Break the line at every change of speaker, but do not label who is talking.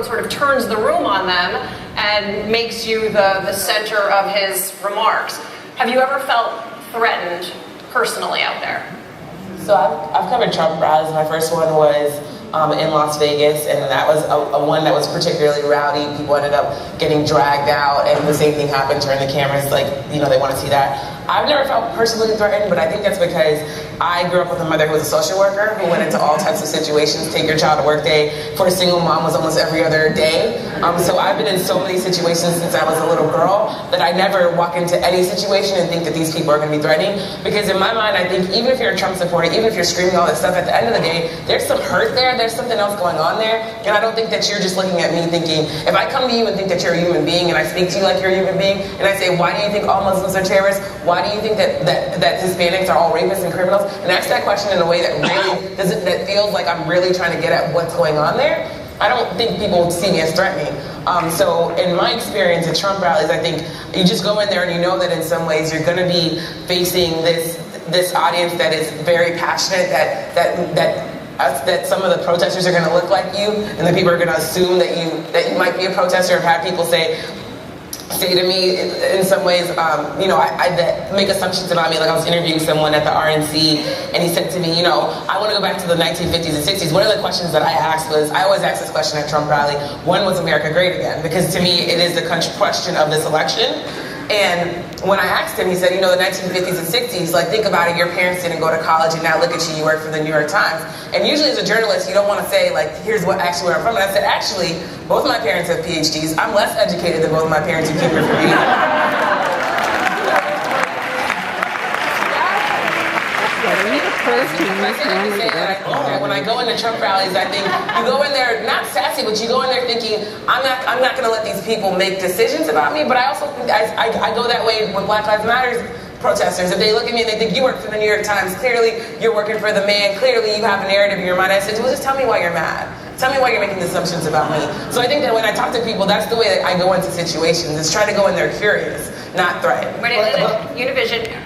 sort of turns the room on them and makes you the center of his remarks. Have you ever felt threatened personally out there?
So I've covered Trump rallies. My first one was in Las Vegas, and that was a one that was particularly rowdy. People ended up getting dragged out, and the same thing happened. Turn the cameras, like, you know, they want to see that. I've never felt personally threatened, but I think that's because I grew up with a mother who was a social worker who went into all types of situations. Take your child to work day for a single mom was almost every other day. So I've been in so many situations since I was a little girl that I never walk into any situation and think that these people are going to be threatening. Because in my mind, I think even if you're a Trump supporter, even if you're screaming all this stuff, at the end of the day, there's some hurt there. There's something else going on there. And I don't think that you're just looking at me thinking, if I come to you and think that you're a human being and I speak to you like you're a human being, and I say, why do you think all Muslims are terrorists? Why do you think that Hispanics are all rapists and criminals? And ask that question in a way that really that feels like I'm really trying to get at what's going on there. I don't think people see me as threatening. So in my experience at Trump rallies, I think you just go in there and you know that in some ways you're going to be facing this audience that is very passionate, that some of the protesters are going to look like you, and that people are going to assume that you might be a protester. I've had people say to me in some ways, you know, I make assumptions about me. Like I was interviewing someone at the RNC, and he said to me, you know, I want to go back to the 1950s and 60s. One of the questions that I asked was, I always ask this question at Trump rally, when was America great again? Because to me, it is the question of this election. And when I asked him, he said, you know, the 1950s and 60s, like, think about it, your parents didn't go to college, and now look at you, you work for the New York Times. And usually as a journalist, you don't want to say, like, here's where I'm from. And I said, actually, both of my parents have PhDs. I'm less educated than both of my parents who came here for me. When I go into Trump rallies, I think you go in there not sassy, but you go in there thinking, I'm not going to let these people make decisions about me. But I also think I go that way with Black Lives Matter protesters. If they look at me and they think, you work for the New York Times, clearly you're working for the man, clearly you have a narrative in your mind. I said, well, just tell me why you're mad. Tell me why you're making assumptions about me. So I think that when I talk to people, that's the way that I go into situations, is try to go in there curious, not threatened.
Univision.